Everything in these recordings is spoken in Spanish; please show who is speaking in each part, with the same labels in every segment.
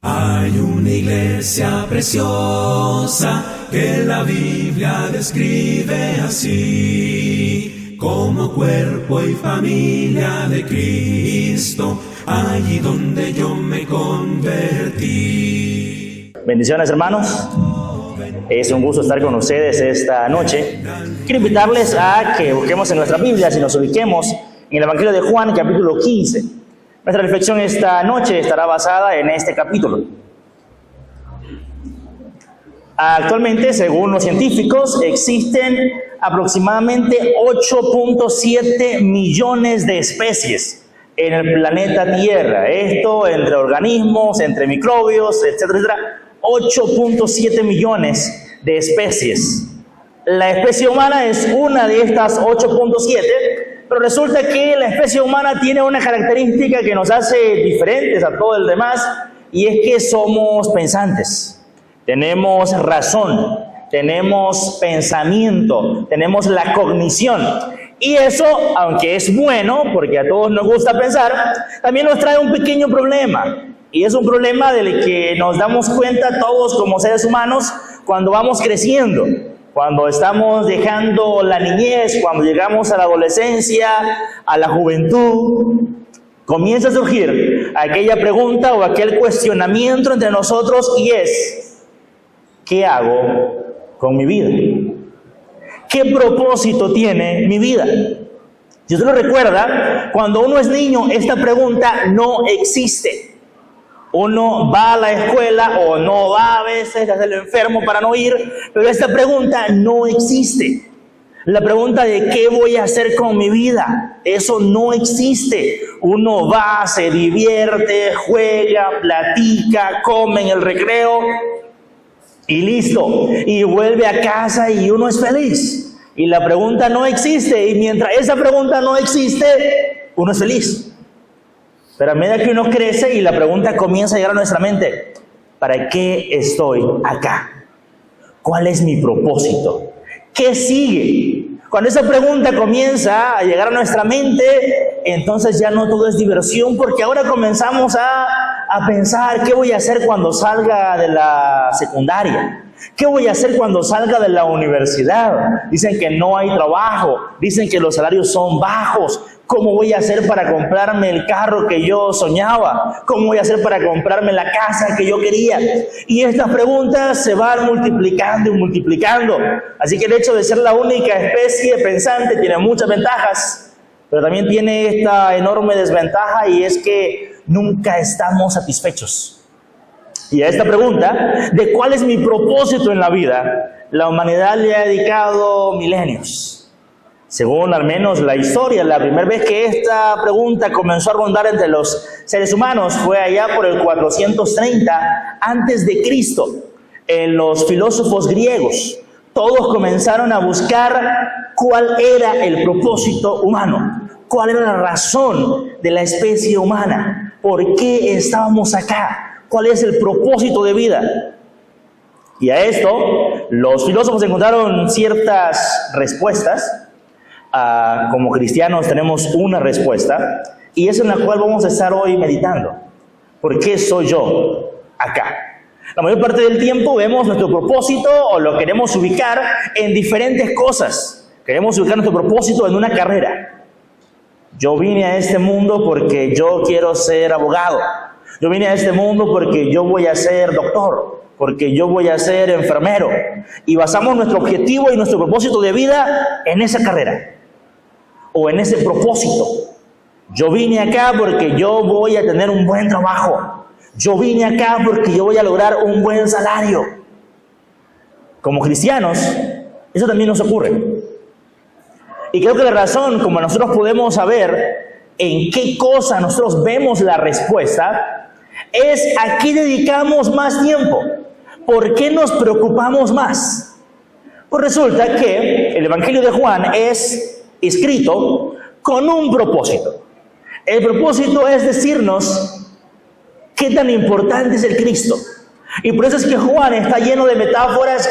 Speaker 1: Hay una iglesia preciosa que la Biblia describe así, como cuerpo y familia de Cristo, allí donde yo me convertí.
Speaker 2: Bendiciones, hermanos. Es un gusto estar con ustedes esta noche. Quiero invitarles a que busquemos en nuestras Biblias y nos ubiquemos en el Evangelio de Juan, capítulo 15. Nuestra reflexión esta noche estará basada en este capítulo. Actualmente, según los científicos, existen aproximadamente 8.7 millones de especies en el planeta Tierra. Esto entre organismos, entre microbios, etcétera. 8.7 millones de especies. La especie humana es una de estas 8.7, pero resulta que la especie humana tiene una característica que nos hace diferentes a todo el demás, y es que somos pensantes. Tenemos razón, tenemos pensamiento, tenemos la cognición. Y eso, aunque es bueno, porque a todos nos gusta pensar, también nos trae un pequeño problema. Y es un problema del que nos damos cuenta todos como seres humanos cuando vamos creciendo, cuando estamos dejando la niñez, cuando llegamos a la adolescencia, a la juventud. Comienza a surgir aquella pregunta o aquel cuestionamiento entre nosotros, y es: ¿qué hago con mi vida? ¿Qué propósito tiene mi vida? Si usted lo recuerda, cuando uno es niño, esta pregunta no existe. Uno va a la escuela o no va a veces, hace el enfermo para no ir, pero esta pregunta no existe. La pregunta de ¿qué voy a hacer con mi vida? Eso no existe. Uno va, se divierte, juega, platica, come en el recreo y listo. Y vuelve a casa y uno es feliz. Y la pregunta no existe. Y mientras esa pregunta no existe, uno es feliz. Pero a medida que uno crece y la pregunta comienza a llegar a nuestra mente: ¿para qué estoy acá? ¿Cuál es mi propósito? ¿Qué sigue? Cuando esa pregunta comienza a llegar a nuestra mente, entonces ya no todo es diversión, porque ahora comenzamos a pensar: ¿qué voy a hacer cuando salga de la secundaria? ¿Qué voy a hacer cuando salga de la universidad? Dicen que no hay trabajo, dicen que los salarios son bajos. ¿Cómo voy a hacer para comprarme el carro que yo soñaba? ¿Cómo voy a hacer para comprarme la casa que yo quería? Y estas preguntas se van multiplicando y multiplicando. Así que el hecho de ser la única especie pensante tiene muchas ventajas, pero también tiene esta enorme desventaja, y es que nunca estamos satisfechos. Y a esta pregunta de ¿cuál es mi propósito en la vida?, la humanidad le ha dedicado milenios. Según al menos la historia, la primera vez que esta pregunta comenzó a rondar entre los seres humanos fue allá por el 430 antes de Cristo. En los filósofos griegos, todos comenzaron a buscar cuál era el propósito humano, cuál era la razón de la especie humana, por qué estábamos acá, cuál es el propósito de vida. Y a esto los filósofos encontraron ciertas respuestas. Como cristianos tenemos una respuesta, y es en la cual vamos a estar hoy meditando. ¿Por qué soy yo acá? La mayor parte del tiempo vemos nuestro propósito o lo queremos ubicar en diferentes cosas. Queremos ubicar nuestro propósito en una carrera. Yo vine a este mundo porque yo quiero ser abogado. Yo vine a este mundo porque yo voy a ser doctor, porque yo voy a ser enfermero. Y basamos nuestro objetivo y nuestro propósito de vida en esa carrera o en ese propósito. Yo vine acá porque yo voy a tener un buen trabajo. Yo vine acá porque yo voy a lograr un buen salario. Como cristianos, eso también nos ocurre. Y creo que la razón, como nosotros podemos saber en qué cosa nosotros vemos la respuesta, es a qué dedicamos más tiempo. ¿Por qué nos preocupamos más? Pues resulta que el Evangelio de Juan es escrito con un propósito. El propósito es decirnos qué tan importante es el Cristo. Y por eso es que Juan está lleno de metáforas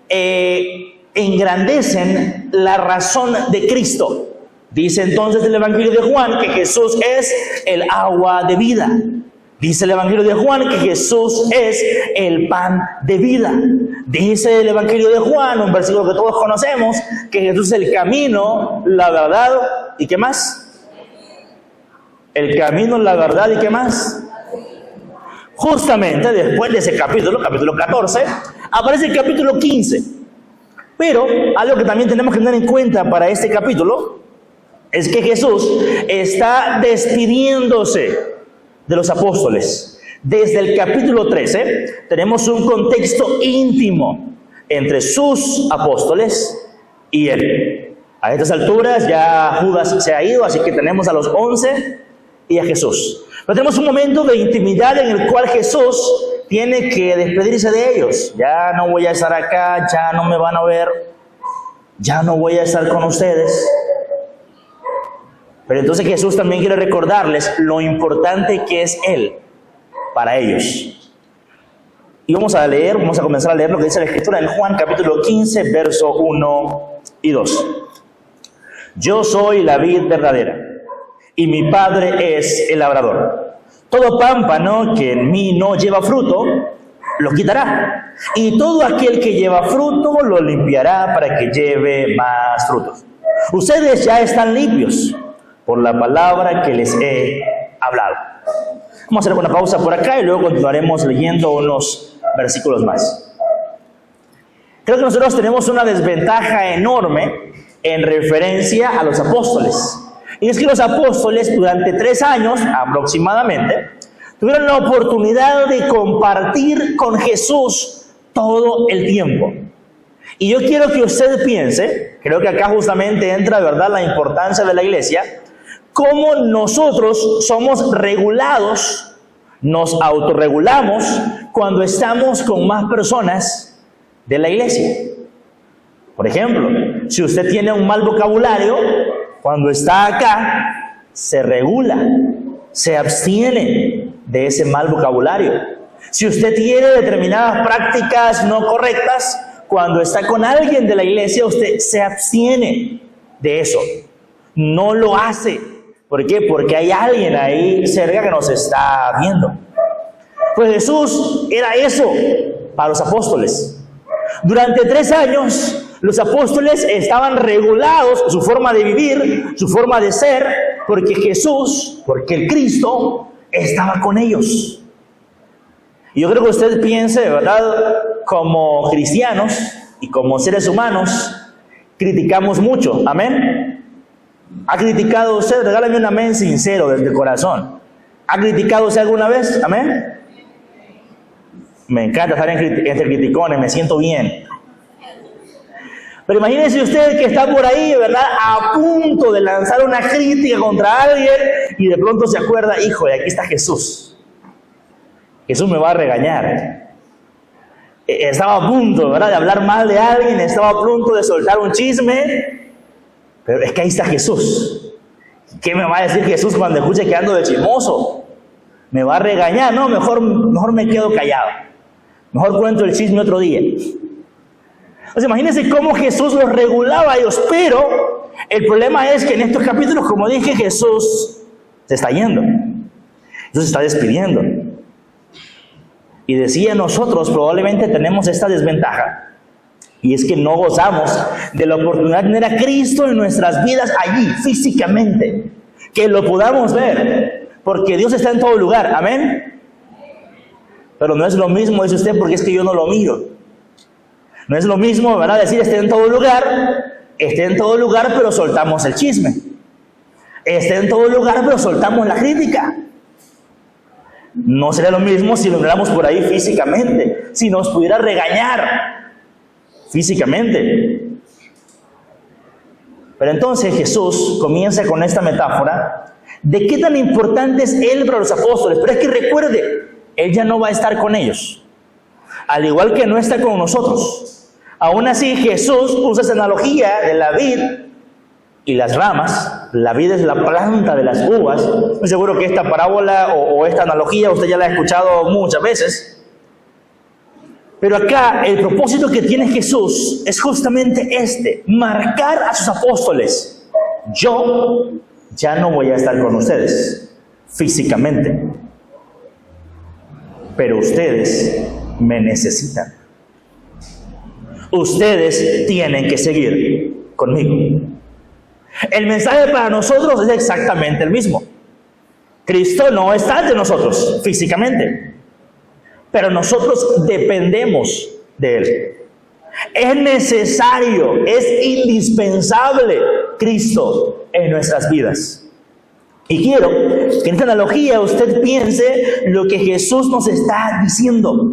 Speaker 2: que engrandecen la razón de Cristo. Dice entonces el Evangelio de Juan que Jesús es el agua de vida. Dice el Evangelio de Juan que Jesús es el pan de vida. Dice el Evangelio de Juan, un versículo que todos conocemos, que Jesús es el camino, la verdad y ¿qué más? El camino, la verdad y ¿qué más? Justamente después de ese capítulo 14, aparece el capítulo 15. Pero algo que también tenemos que tener en cuenta para este capítulo es que Jesús está despidiéndose de los apóstoles. Desde el capítulo 13 tenemos un contexto íntimo entre sus apóstoles y él. A estas alturas ya Judas se ha ido, así que tenemos a los 11 y a Jesús. Pero tenemos un momento de intimidad en el cual Jesús tiene que despedirse de ellos. Ya no voy a estar acá, ya no me van a ver, ya no voy a estar con ustedes. Pero entonces Jesús también quiere recordarles lo importante que es Él para ellos. Y vamos a comenzar a leer lo que dice la Escritura en Juan capítulo 15, verso 1 y 2. Yo soy la vid verdadera, y mi Padre es el labrador. Todo pámpano que en mí no lleva fruto, lo quitará. Y todo aquel que lleva fruto, lo limpiará para que lleve más frutos. Ustedes ya están limpios por la palabra que les he hablado. Vamos a hacer una pausa por acá y luego continuaremos leyendo unos versículos más. Creo que nosotros tenemos una desventaja enorme en referencia a los apóstoles. Y es que los apóstoles durante 3 años aproximadamente tuvieron la oportunidad de compartir con Jesús todo el tiempo. Y yo quiero que usted piense, creo que acá justamente entra, ¿verdad?, la importancia de la iglesia, cómo nosotros somos regulados, nos autorregulamos cuando estamos con más personas de la iglesia. Por ejemplo, si usted tiene un mal vocabulario, cuando está acá, se regula, se abstiene de ese mal vocabulario. Si usted tiene determinadas prácticas no correctas, cuando está con alguien de la iglesia, usted se abstiene de eso. No lo hace. ¿Por qué? Porque hay alguien ahí cerca que nos está viendo. Pues Jesús era eso para los apóstoles. Durante 3 años, los apóstoles estaban regulados, su forma de vivir, su forma de ser, porque Jesús, porque el Cristo, estaba con ellos. Y yo creo que usted piense, ¿verdad?, como cristianos y como seres humanos, criticamos mucho. ¿Amén? ¿Ha criticado usted? Regálame un amén sincero desde el corazón. ¿Ha criticado usted alguna vez? ¿Amén? Me encanta estar entre criticones, me siento bien. Pero imagínese usted que está por ahí, ¿verdad?, a punto de lanzar una crítica contra alguien y de pronto se acuerda, híjole, aquí está Jesús. Jesús me va a regañar. Estaba a punto, ¿verdad?, de hablar mal de alguien, estaba a punto de soltar un chisme, pero es que ahí está Jesús. ¿Qué me va a decir Jesús cuando escuche que ando de chismoso? ¿Me va a regañar? No, mejor me quedo callado. Mejor cuento el chisme otro día. Entonces imagínense cómo Jesús los regulaba a ellos, pero el problema es que en estos capítulos, como dije, Jesús se está yendo. Jesús se está despidiendo. Y decía, nosotros probablemente tenemos esta desventaja, y es que no gozamos de la oportunidad de tener a Cristo en nuestras vidas allí, físicamente, que lo podamos ver, porque Dios está en todo lugar, amén. Pero no es lo mismo, dice usted, porque es que yo no lo miro. No es lo mismo, ¿verdad?, decir esté en todo lugar, pero soltamos el chisme. Esté en todo lugar, pero soltamos la crítica. No sería lo mismo si lo miráramos por ahí físicamente, si nos pudiera regañar físicamente. Pero entonces Jesús comienza con esta metáfora de qué tan importante es Él para los apóstoles. Pero es que recuerde, Él ya no va a estar con ellos, al igual que no está con nosotros. Aún así, Jesús usa esa analogía de la vid y las ramas. La vid es la planta de las uvas. Estoy seguro que esta parábola o esta analogía usted ya la ha escuchado muchas veces. Pero acá el propósito que tiene Jesús es justamente marcar a sus apóstoles. Yo ya no voy a estar con ustedes físicamente. pero ustedes me necesitan. Ustedes tienen que seguir conmigo. El mensaje para nosotros es exactamente el mismo. Cristo no está entre nosotros físicamente, pero nosotros dependemos de Él. Es necesario, es indispensable Cristo en nuestras vidas. Y quiero que en esta analogía usted piense lo que Jesús nos está diciendo.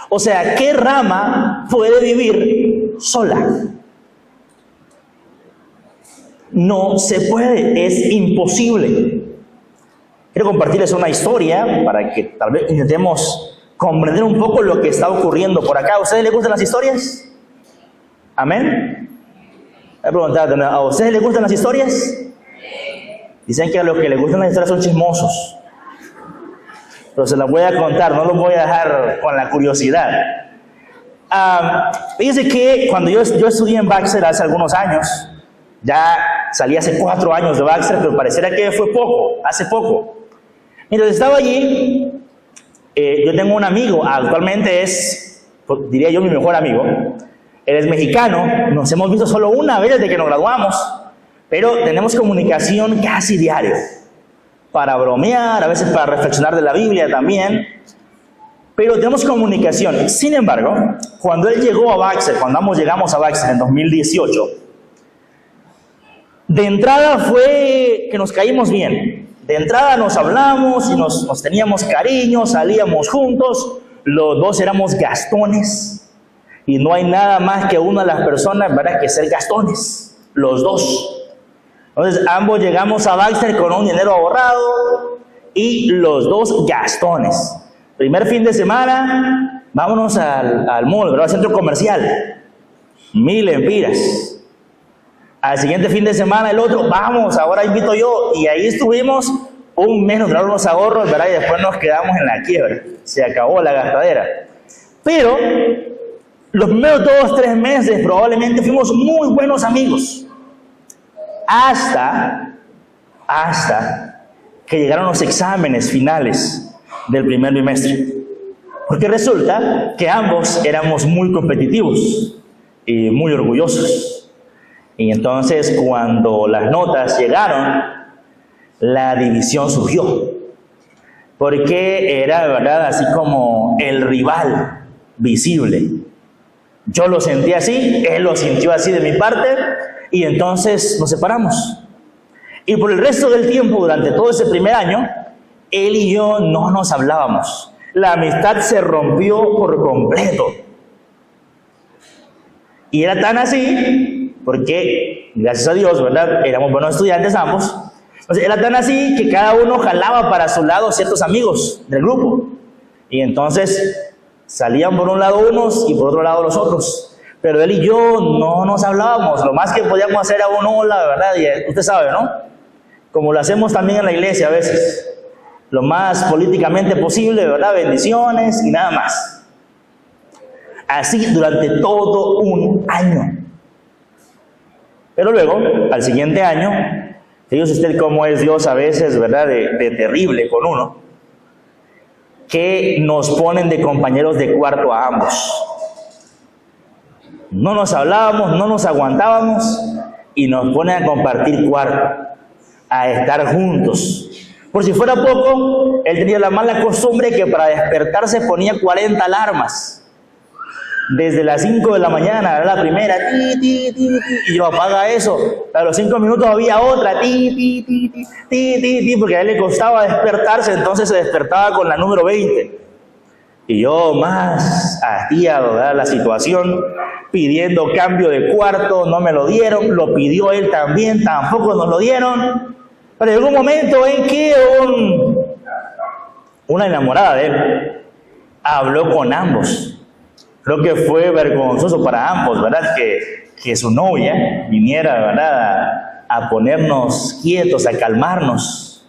Speaker 2: O sea, ¿qué rama puede vivir sola? No se puede, es imposible. Quiero compartirles una historia para que tal vez intentemos comprender un poco lo que está ocurriendo por acá. ¿A ustedes les gustan las historias? ¿Amén? Voy a preguntar, ¿a ustedes les gustan las historias? Dicen que a los que les gustan las historias son chismosos. Pero se las voy a contar, no los voy a dejar con la curiosidad. Fíjense que cuando yo estudié en Baxter hace algunos años, ya salí hace 4 años de Baxter, pero pareciera que fue hace poco. Mientras estaba allí, yo tengo un amigo, actualmente es, diría yo, mi mejor amigo. Él es mexicano, nos hemos visto solo una vez desde que nos graduamos, pero tenemos comunicación casi diario, para bromear, a veces para reflexionar de la Biblia también, pero tenemos comunicación. Sin embargo, cuando él llegó a Baxter, cuando ambos llegamos a Baxter en 2018, de entrada fue que nos caímos bien. De entrada nos hablamos y nos teníamos cariño, salíamos juntos, los dos éramos gastones, y no hay nada más que una de las personas, ¿verdad?, que ser gastones, los dos. Entonces ambos llegamos a Baxter con un dinero ahorrado y los dos gastones. Primer fin de semana, vámonos al mall, ¿verdad?, al centro comercial, 1000 lempiras. Al siguiente fin de semana el otro, vamos, ahora invito yo, y ahí estuvimos un mes, nos trajeron unos ahorros, ¿verdad?, y después nos quedamos en la quiebra, se acabó la gastadera. Pero los primeros 2-3 meses probablemente fuimos muy buenos amigos, hasta que llegaron los exámenes finales del primer bimestre, porque resulta que ambos éramos muy competitivos y muy orgullosos. Y entonces cuando las notas llegaron, la división surgió, porque era, ¿verdad?, así como el rival visible. Yo lo sentí así, él lo sintió así de mi parte, y entonces nos separamos. Y por el resto del tiempo, durante todo ese primer año, él y yo no nos hablábamos. La amistad se rompió por completo. Y era tan así porque, gracias a Dios, ¿verdad?, éramos buenos estudiantes ambos. Entonces, era tan así que cada uno jalaba para su lado ciertos amigos del grupo. Y entonces salían por un lado unos y por otro lado los otros. Pero él y yo no nos hablábamos. Lo más que podíamos hacer era un hola, ¿verdad? Y usted sabe, ¿no? Como lo hacemos también en la iglesia a veces. Lo más políticamente posible, ¿verdad? Bendiciones y nada más. Así durante todo un año. Pero luego, al siguiente año, fíjese usted cómo es Dios a veces, ¿verdad?, de terrible con uno, que nos ponen de compañeros de cuarto a ambos. No nos hablábamos, no nos aguantábamos, y nos ponen a compartir cuarto, a estar juntos. Por si fuera poco, él tenía la mala costumbre que para despertarse ponía 40 alarmas. Desde las 5 de la mañana era la primera, y yo apaga eso. A los 5 minutos había otra, porque a él le costaba despertarse, entonces se despertaba con la número 20. Y yo más hastiado, ¿verdad?, la situación, pidiendo cambio de cuarto, no me lo dieron, lo pidió él también, tampoco nos lo dieron. Pero llegó un momento en que una enamorada de él habló con ambos. Creo que fue vergonzoso para ambos, ¿verdad?, que su novia viniera, ¿verdad?, a ponernos quietos, a calmarnos.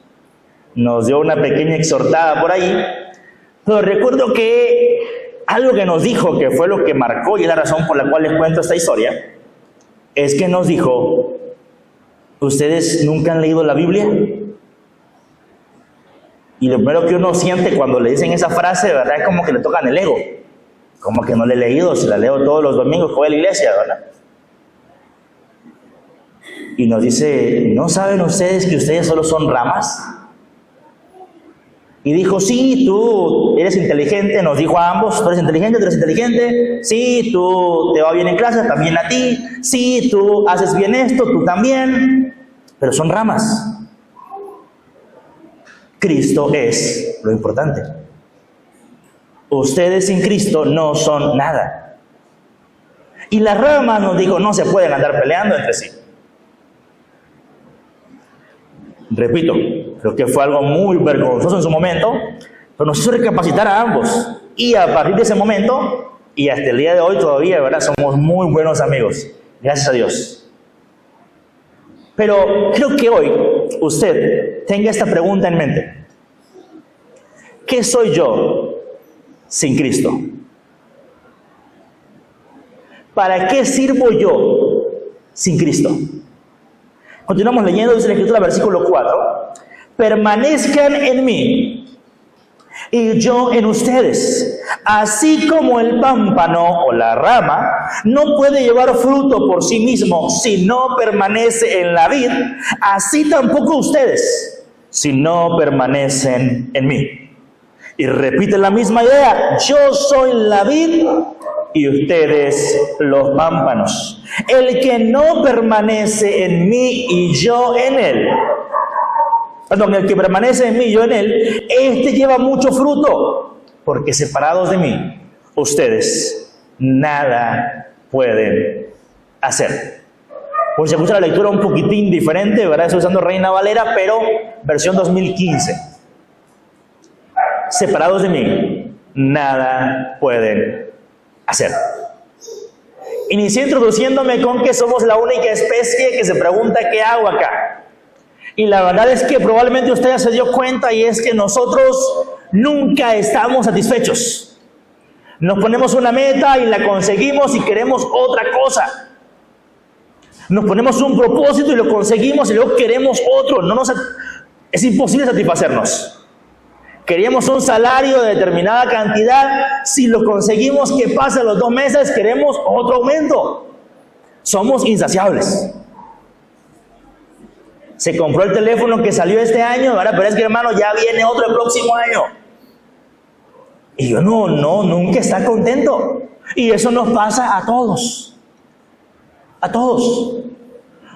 Speaker 2: Nos dio una pequeña exhortada por ahí. Pero recuerdo que algo que nos dijo, que fue lo que marcó y es la razón por la cual les cuento esta historia, es que nos dijo: ¿ustedes nunca han leído la Biblia? Y lo primero que uno siente cuando le dicen esa frase, ¿verdad? Es como que le tocan el ego. Como que no le he leído, si la leo todos los domingos que voy a la iglesia, ¿verdad? Y nos dice, ¿no saben ustedes que ustedes solo son ramas? Y dijo, sí, tú eres inteligente, nos dijo a ambos, tú eres inteligente, sí, tú te va bien en clase, también a ti, sí, tú haces bien esto, tú también, pero son ramas. Cristo es lo importante. Ustedes sin Cristo no son nada. Y las ramas, nos dijo, no se pueden andar peleando entre sí. Repito, creo que fue algo muy vergonzoso en su momento, pero nos hizo recapacitar a ambos. Y a partir de ese momento, y hasta el día de hoy todavía, ¿verdad? Somos muy buenos amigos. Gracias a Dios. Pero creo que hoy usted tenga esta pregunta en mente. ¿Qué soy yo sin Cristo? ¿Para qué sirvo yo sin Cristo? Continuamos leyendo, dice la Escritura, versículo 4. Permanezcan en mí y yo en ustedes. Así como el pámpano o la rama no puede llevar fruto por sí mismo si no permanece en la vid, así tampoco ustedes si no permanecen en mí. Y repite la misma idea. Yo soy la vid y ustedes los pámpanos. El que no permanece en mí y yo en él, el que permanece en mí y yo en él, este lleva mucho fruto, porque separados de mí, ustedes nada pueden hacer. Pues se escucha la lectura un poquitín diferente, ¿verdad? Estoy usando Reina Valera, pero versión 2015. Separados de mí, nada pueden hacer. Inicié introduciéndome con que somos la única especie que se pregunta ¿qué hago acá? Y la verdad es que probablemente usted ya se dio cuenta, y es que nosotros nunca estamos satisfechos. Nos ponemos una meta y la conseguimos y queremos otra cosa. Nos ponemos un propósito y lo conseguimos y luego queremos otro. Es imposible satisfacernos. Queríamos un salario de determinada cantidad, si lo conseguimos, ¿qué pasa? Los 2 meses queremos otro aumento. Somos insaciables. Se compró el teléfono que salió este año, ¿verdad? Pero es que, hermano, ya viene otro el próximo año. Y yo nunca está contento. Y eso nos pasa a todos. A todos.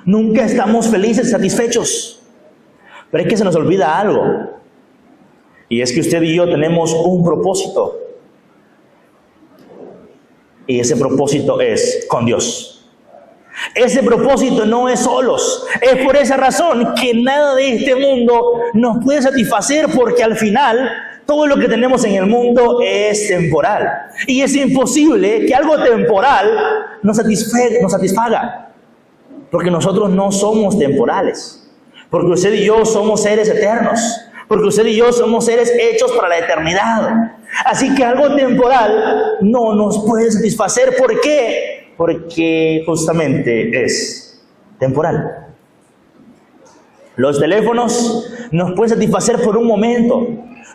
Speaker 2: Nunca estamos felices, satisfechos. Pero es que se nos olvida algo. Y es que usted y yo tenemos un propósito. Y ese propósito es con Dios. Ese propósito no es solos. Es por esa razón que nada de este mundo nos puede satisfacer, porque al final todo lo que tenemos en el mundo es temporal. Y es imposible que algo temporal nos satisfaga. Porque nosotros no somos temporales. Porque usted y yo somos seres eternos. Porque usted y yo somos seres hechos para la eternidad. Así que algo temporal no nos puede satisfacer. ¿Por qué? Porque justamente es temporal. Los teléfonos nos pueden satisfacer por un momento.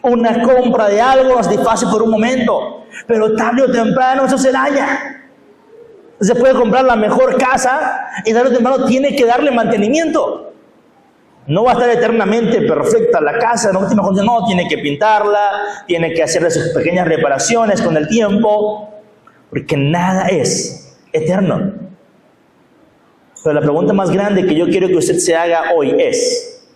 Speaker 2: Una compra de algo nos satisface por un momento. Pero tarde o temprano eso se daña. Se puede comprar la mejor casa y tarde o temprano tiene que darle mantenimiento. No va a estar eternamente perfecta la casa, no, tiene que pintarla, tiene que hacerle sus pequeñas reparaciones con el tiempo, porque nada es eterno. Pero la pregunta más grande que yo quiero que usted se haga hoy es: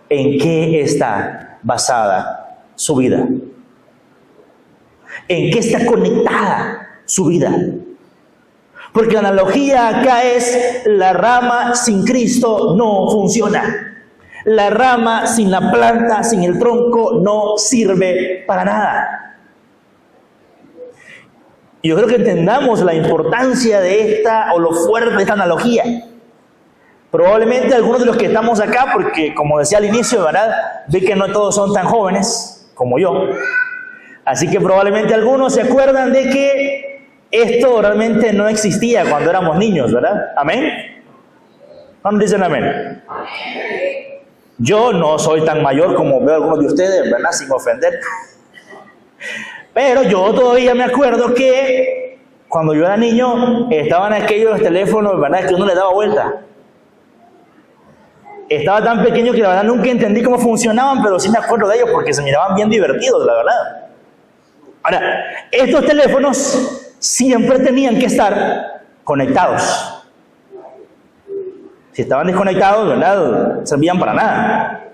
Speaker 2: ¿en qué está basada su vida? ¿En qué está conectada su vida? Porque la analogía acá es: la rama sin Cristo no funciona. La rama sin la planta, sin el tronco, no sirve para nada. Yo creo que entendamos la importancia de esta, o lo fuerte de esta analogía. Probablemente algunos de los que estamos acá, porque como decía al inicio, ¿verdad?, ve que no todos son tan jóvenes como yo. Así que probablemente algunos se acuerdan de que esto realmente no existía cuando éramos niños, ¿verdad? ¿Amén? ¿Cuándo dicen amén? Yo no soy tan mayor como veo algunos de ustedes, ¿verdad? Sin ofender. Pero yo todavía me acuerdo que cuando yo era niño estaban aquellos teléfonos, ¿verdad? Que uno le daba vuelta. Estaba tan pequeño que la verdad nunca entendí cómo funcionaban, pero sí me acuerdo de ellos porque se miraban bien divertidos, la verdad. Ahora, estos teléfonos siempre tenían que estar conectados. Si estaban desconectados, ¿verdad? No servían para nada.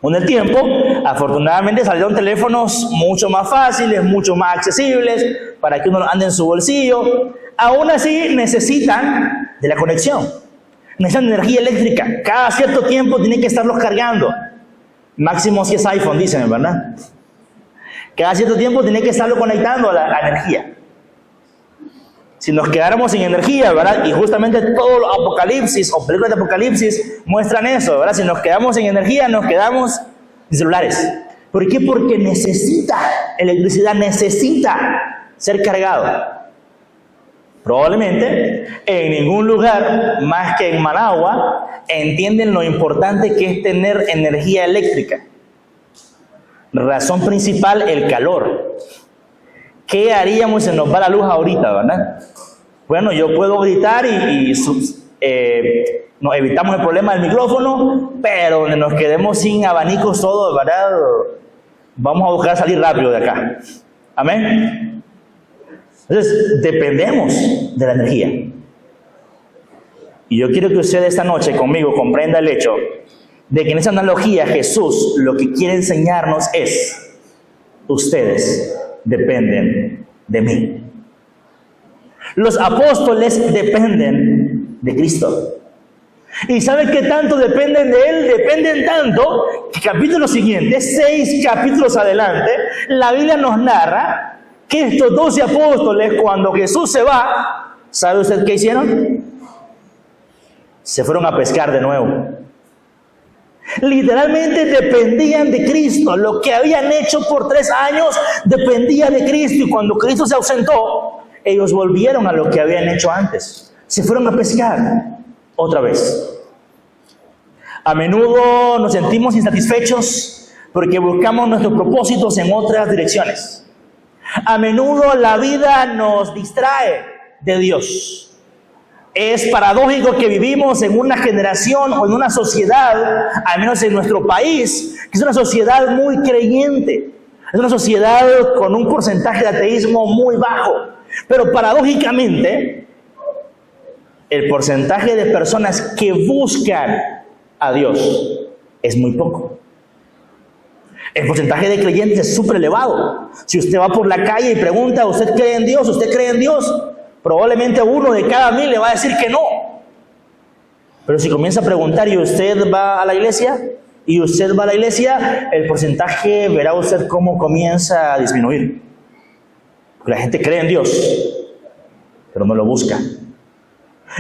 Speaker 2: Con el tiempo, afortunadamente salieron teléfonos mucho más fáciles, mucho más accesibles, para que uno ande en su bolsillo. Aún así, necesitan de la conexión. Necesitan energía eléctrica. Cada cierto tiempo tienen que estarlos cargando. Máximo si es iPhone, dicen, ¿verdad? Cada cierto tiempo tiene que estarlo conectando a la energía. Si nos quedáramos sin energía, ¿verdad? Y justamente todo el apocalipsis o películas de apocalipsis muestran eso, ¿verdad? Si nos quedamos sin energía, nos quedamos sin celulares. ¿Por qué? Porque necesita electricidad, necesita ser cargado. Probablemente en ningún lugar más que en Managua entienden lo importante que es tener energía eléctrica. Razón principal, el calor. ¿Qué haríamos si nos va la luz ahorita, verdad? Bueno, yo puedo gritar y nos evitamos el problema del micrófono, pero donde nos quedemos sin abanicos todos, ¿verdad? Vamos a buscar salir rápido de acá. Amén. Entonces, dependemos de la energía. Y yo quiero que usted esta noche conmigo comprenda el hecho de que en esa analogía Jesús lo que quiere enseñarnos es: ustedes dependen de mí. Los apóstoles dependen de Cristo. ¿Y saben qué tanto dependen de Él? Dependen tanto que capítulo siguiente, 6 capítulos adelante, la Biblia nos narra que estos 12 apóstoles, cuando Jesús se va, ¿sabe usted qué hicieron? Se fueron a pescar de nuevo. Literalmente dependían de Cristo. Lo que habían hecho por 3 años dependía de Cristo. Y cuando Cristo se ausentó, ellos volvieron a lo que habían hecho antes. Se fueron a pescar otra vez. A menudo nos sentimos insatisfechos porque buscamos nuestros propósitos en otras direcciones. A menudo la vida nos distrae de Dios. Es paradójico que vivimos en una generación o en una sociedad, al menos en nuestro país, que es una sociedad muy creyente. Es una sociedad con un porcentaje de ateísmo muy bajo. Pero paradójicamente, el porcentaje de personas que buscan a Dios es muy poco. El porcentaje de creyentes es súper elevado. Si usted va por la calle y pregunta, ¿usted cree en Dios? ¿Usted cree en Dios? Probablemente 1 de cada 1000 le va a decir que no. Pero si comienza a preguntar, ¿y usted va a la iglesia? ¿Y usted va a la iglesia? El porcentaje, verá usted cómo comienza a disminuir. Porque la gente cree en Dios, pero no lo busca.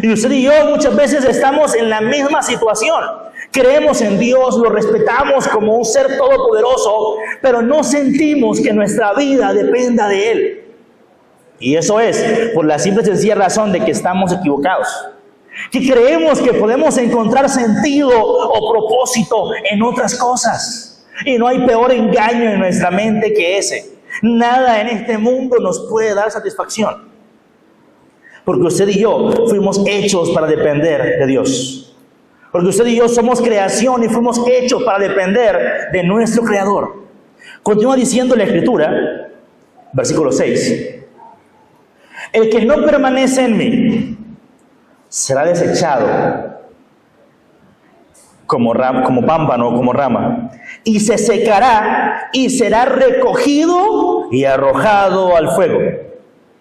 Speaker 2: Y usted y yo muchas veces estamos en la misma situación. Creemos en Dios, lo respetamos como un ser todopoderoso, pero no sentimos que nuestra vida dependa de Él. Y eso es por la simple y sencilla razón de que estamos equivocados. Que creemos que podemos encontrar sentido o propósito en otras cosas. Y no hay peor engaño en nuestra mente que ese. Nada en este mundo nos puede dar satisfacción. Porque usted y yo fuimos hechos para depender de Dios. Porque usted y yo somos creación y fuimos hechos para depender de nuestro Creador. Continúa diciendo la Escritura, versículo 6. El que no permanece en mí será desechado como pámpano o como rama, y se secará y será recogido y arrojado al fuego,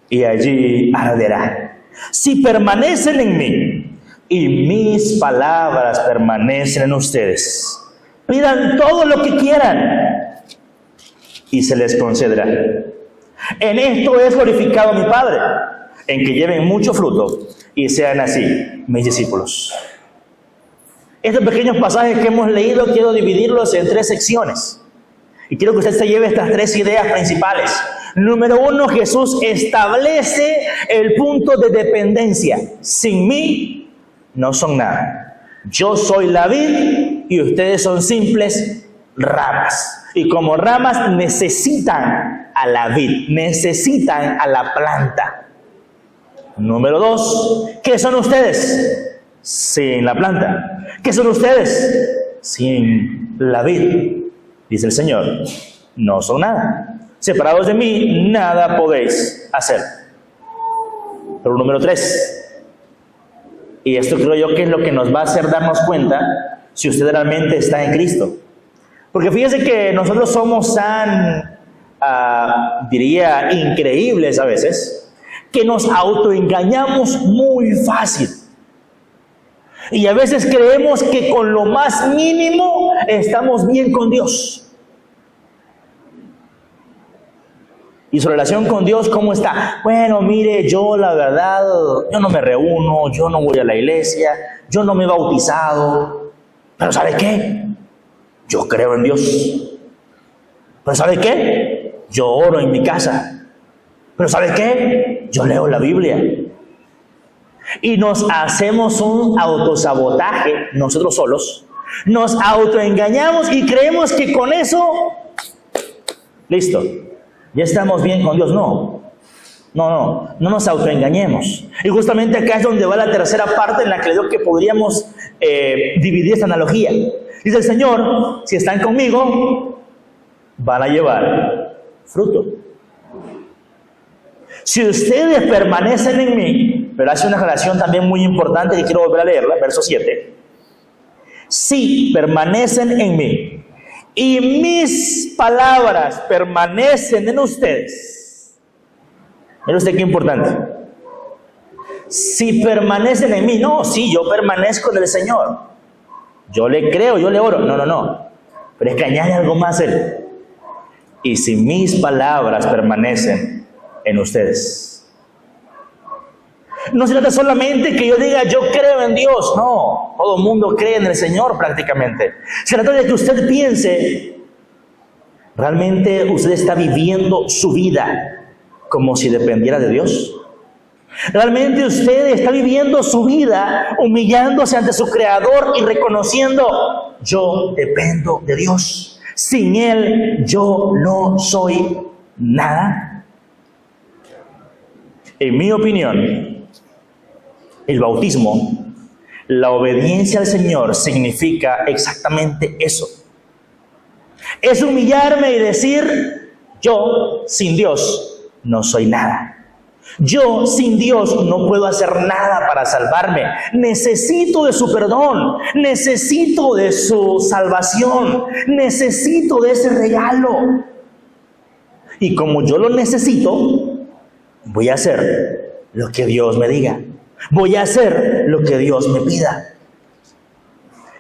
Speaker 2: y allí arderá. Si permanecen en mí y mis palabras permanecen en ustedes, pidan todo lo que quieran y se les concederá. En esto es glorificado mi Padre, en que lleven mucho fruto y sean así mis discípulos. Estos pequeños pasajes que hemos leído quiero dividirlos en 3 secciones. Y quiero que usted se lleve estas 3 ideas principales. Número 1, Jesús establece el punto de dependencia. Sin mí no son nada. Yo soy la vid y ustedes son simples ramas. Y como ramas necesitan a la vid, necesitan a la planta. Número 2, ¿qué son ustedes? Sin la planta. ¿Qué son ustedes? Sin la vid. Dice el Señor, no son nada. Separados de mí, nada podéis hacer. Pero número 3, y esto creo yo que es lo que nos va a hacer darnos cuenta si usted realmente está en Cristo. Porque fíjese que nosotros somos tan, diría, increíbles a veces, que nos autoengañamos muy fácil. Y a veces creemos que con lo más mínimo estamos bien con Dios. ¿Y su relación con Dios cómo está? Bueno, mire, yo la verdad, yo no me reúno, yo no voy a la iglesia, yo no me he bautizado. Pero ¿sabe qué? Yo creo en Dios. Pero ¿sabe qué? Yo oro en mi casa. Pero ¿sabe qué? Yo leo la Biblia. Y nos hacemos un autosabotaje nosotros solos. Nos autoengañamos y creemos que con eso, listo, ya estamos bien con Dios. No nos autoengañemos. Y justamente acá es donde va la tercera parte en la que le digo que podríamos dividir esta analogía. Dice el Señor, si están conmigo, van a llevar fruto. Si ustedes permanecen en mí, pero hace una relación también muy importante que quiero volver a leerla, verso 7. Si permanecen en mí y mis palabras permanecen en ustedes. Mire usted qué importante. Si permanecen en mí, no, sí, yo permanezco en el Señor. Yo le creo, yo le oro. No. Pero es que añade algo más él. Y si mis palabras permanecen en ustedes. No se trata solamente que yo diga yo creo en Dios. No, todo el mundo cree en el Señor prácticamente. Se trata de que usted piense, ¿realmente usted está viviendo su vida como si dependiera de Dios? ¿Realmente usted está viviendo su vida humillándose ante su Creador y reconociendo, yo dependo de Dios? Sin Él yo no soy nada. En mi opinión, el bautismo, la obediencia al Señor significa exactamente eso. Es humillarme y decir, yo sin Dios no soy nada. Yo sin Dios no puedo hacer nada para salvarme. Necesito de su perdón, necesito de su salvación, necesito de ese regalo. Y como yo lo necesito, voy a hacer lo que Dios me diga. Voy a hacer lo que Dios me pida.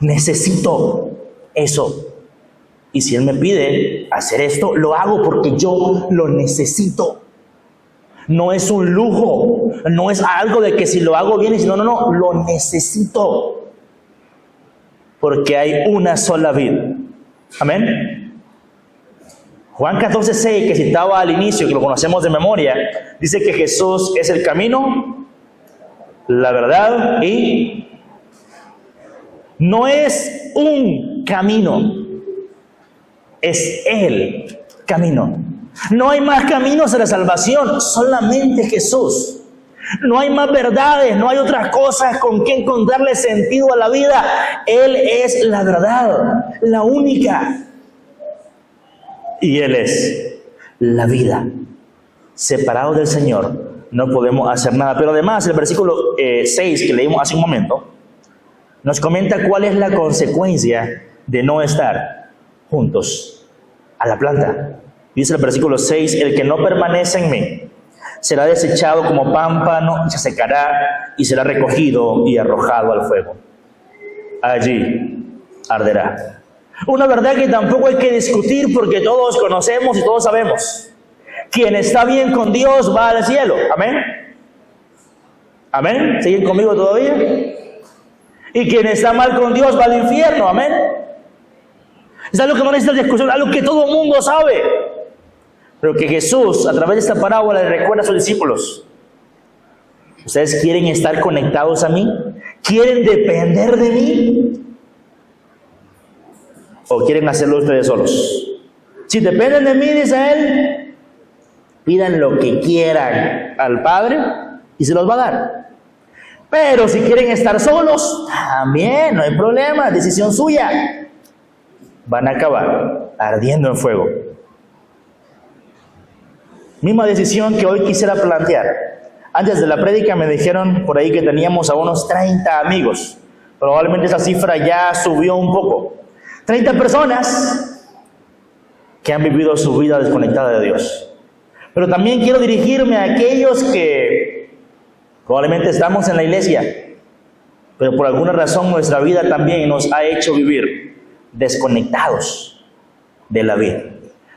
Speaker 2: Necesito eso. Y si Él me pide hacer esto, lo hago porque yo lo necesito. No es un lujo, no es algo de que si lo hago bien y si no, lo necesito. Porque hay una sola vida. Amén. Juan 14:6, que citaba al inicio, que lo conocemos de memoria, dice que Jesús es el camino, la verdad y no es un camino, es el camino. No hay más caminos a la salvación, solamente Jesús. No hay más verdades, no hay otras cosas con que encontrarle sentido a la vida. Él es la verdad, la única. Y Él es la vida. Separados del Señor no podemos hacer nada. Pero además el versículo 6 que leímos hace un momento nos comenta cuál es la consecuencia de no estar juntos a la planta. Dice el versículo 6, el que no permanece en mí será desechado como pámpano, se secará y será recogido y arrojado al fuego. Allí arderá. Una verdad que tampoco hay que discutir porque todos conocemos y todos sabemos. Quien está bien con Dios va al cielo. Amén. Amén. ¿Siguen conmigo todavía? Y quien está mal con Dios va al infierno. Amén. Es algo que no necesita discusión, algo que todo el mundo sabe. Pero que Jesús, a través de esta parábola, le recuerda a sus discípulos. ¿Ustedes quieren estar conectados a mí? ¿Quieren depender de mí? ¿O quieren hacerlo ustedes solos? Si dependen de mí, dice él, pidan lo que quieran al Padre y se los va a dar. Pero si quieren estar solos, también no hay problema, decisión suya. Van a acabar ardiendo en fuego. Misma decisión que hoy quisiera plantear. Antes de la prédica me dijeron por ahí que teníamos a unos 30 amigos. Probablemente esa cifra ya subió un poco. 30 personas que han vivido su vida desconectada de Dios. Pero también quiero dirigirme a aquellos que probablemente estamos en la iglesia, pero por alguna razón nuestra vida también nos ha hecho vivir desconectados de la vida,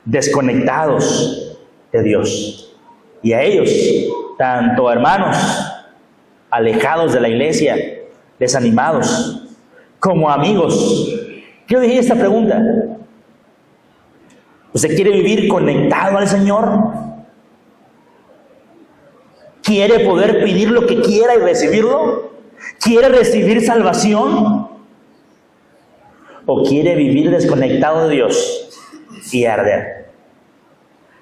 Speaker 2: desconectados de Dios. Y a ellos, tanto hermanos alejados de la iglesia, desanimados, como amigos, quiero decir esta pregunta: ¿usted quiere vivir conectado al Señor? ¿Quiere poder pedir lo que quiera y recibirlo? ¿Quiere recibir salvación? ¿O quiere vivir desconectado de Dios y arder?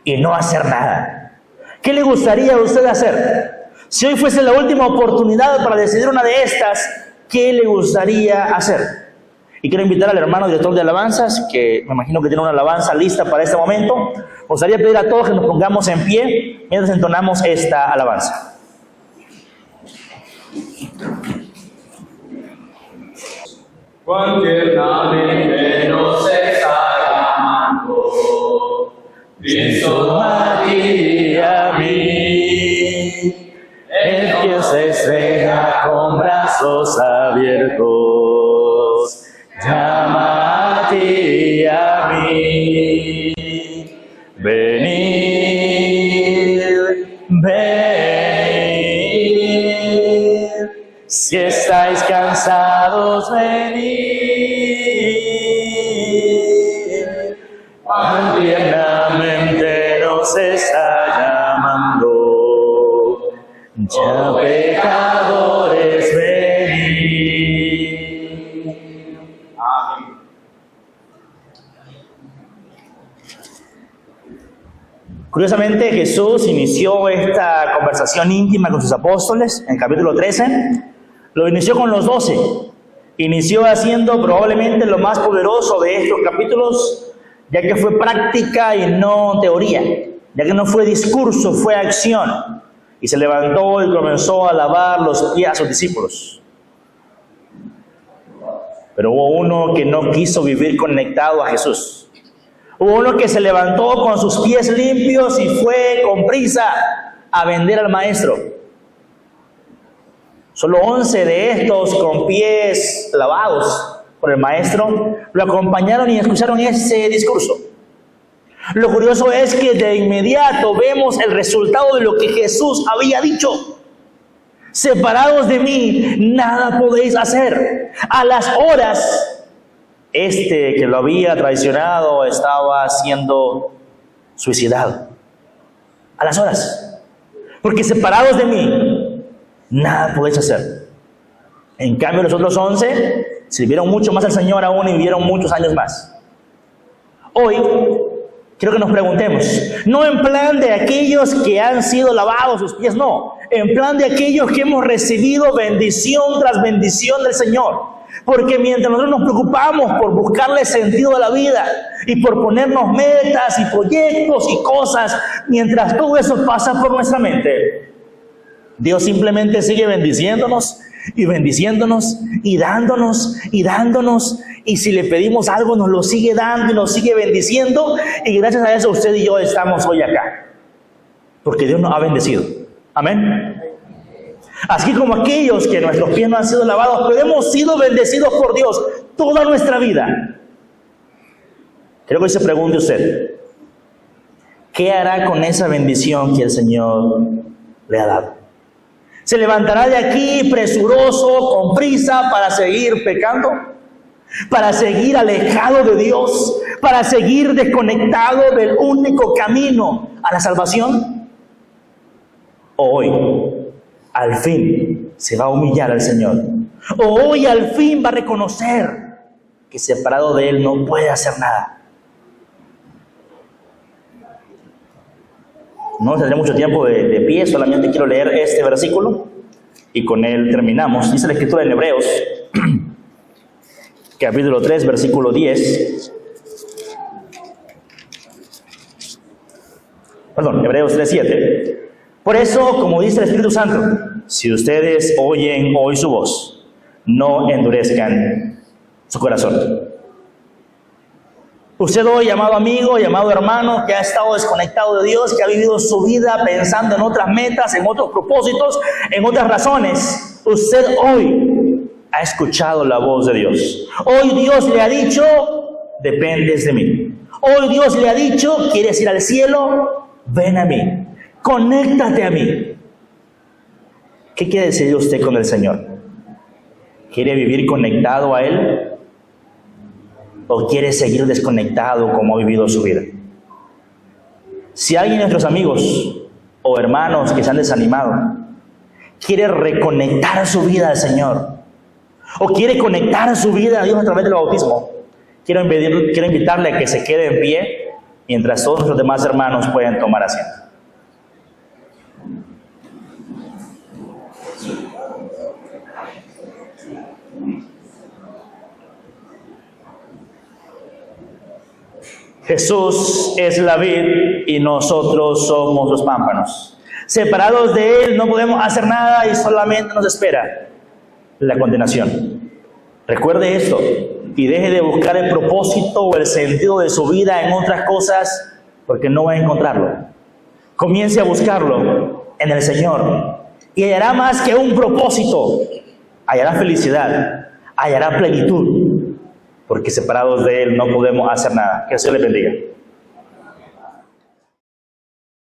Speaker 2: Y no hacer nada. ¿Qué le gustaría a usted hacer? Si hoy fuese la última oportunidad para decidir una de estas, ¿qué le gustaría hacer? Y quiero invitar al hermano director de alabanzas, que me imagino que tiene una alabanza lista para este momento. Me gustaría pedir a todos que nos pongamos en pie mientras entonamos esta alabanza.
Speaker 3: Cuán tiernamente nos está llamando, Cristo a ti y a mí, el que se estrella con brazos abiertos, llama a ti y a mí. Venid, venid, si estáis cansados, venid. Cuán tiernamente nos está llamando, ya pecadores, venid. Amén.
Speaker 2: Curiosamente, Jesús inició esta conversación íntima con sus apóstoles en el capítulo 13. Lo inició con los 12. Inició haciendo probablemente lo más poderoso de estos capítulos, ya que fue práctica y no teoría, ya que no fue discurso, fue acción. Y se levantó y comenzó a lavar los pies a sus discípulos. Pero hubo uno que no quiso vivir conectado a Jesús. Hubo uno que se levantó con sus pies limpios y fue con prisa a vender al maestro. Solo 11 de estos con pies lavados por el maestro lo acompañaron y escucharon ese discurso. Lo curioso es que de inmediato vemos el resultado de lo que Jesús había dicho. Separados de mí, nada podéis hacer. A las horas, que lo había traicionado estaba siendo suicidado. A las horas. Porque separados de mí, nada podéis hacer. En cambio, los otros 11 sirvieron mucho más al Señor aún y vivieron muchos años más. Hoy, quiero que nos preguntemos, no en plan de aquellos que han sido lavados sus pies, no. En plan de aquellos que hemos recibido bendición tras bendición del Señor. Porque mientras nosotros nos preocupamos por buscarle sentido a la vida y por ponernos metas y proyectos y cosas, mientras todo eso pasa por nuestra mente, Dios simplemente sigue bendiciéndonos y bendiciéndonos y dándonos y dándonos, y si le pedimos algo nos lo sigue dando y nos sigue bendiciendo, y gracias a eso usted y yo estamos hoy acá, porque Dios nos ha bendecido. Amén. Así como aquellos que nuestros pies no han sido lavados, pero hemos sido bendecidos por Dios toda nuestra vida. Quiero que se pregunte usted, ¿qué hará con esa bendición que el Señor le ha dado? ¿Se levantará de aquí presuroso, con prisa, para seguir pecando? ¿Para seguir alejado de Dios? ¿Para seguir desconectado del único camino a la salvación? ¿O hoy, al fin, se va a humillar al Señor? ¿O hoy al fin va a reconocer que separado de Él no puede hacer nada. No tendré mucho tiempo de pie, solamente quiero leer este versículo y con él terminamos. Dice la Escritura en Hebreos, capítulo 3, versículo 10. Perdón, Hebreos 3, 7. Por eso, como dice el Espíritu Santo, si ustedes oyen hoy su voz, no endurezcan su corazón. Usted hoy, amado amigo, llamado hermano, que ha estado desconectado de Dios, que ha vivido su vida pensando en otras metas, en otros propósitos, en otras razones, usted hoy ha escuchado la voz de Dios. Hoy Dios le ha dicho, dependes de mí. Hoy Dios le ha dicho, ¿quieres ir al cielo? Ven a mí, conéctate a mí. ¿Qué quiere decir usted con el Señor? ¿Quiere vivir conectado a Él? ¿O quiere seguir desconectado como ha vivido su vida? Si alguien de nuestros amigos o hermanos que se han desanimado quiere reconectar su vida al Señor, o quiere conectar su vida a Dios a través del bautismo, quiero invitarle a que se quede en pie mientras todos los demás hermanos pueden tomar asiento. Jesús es la vid y nosotros somos los pámpanos. Separados de Él no podemos hacer nada y solamente nos espera la condenación. Recuerde esto y deje de buscar el propósito o el sentido de su vida en otras cosas porque no va a encontrarlo. Comience a buscarlo en el Señor y hallará más que un propósito. Hallará felicidad, hallará plenitud. Porque separados de Él no podemos hacer nada. Que Dios le bendiga.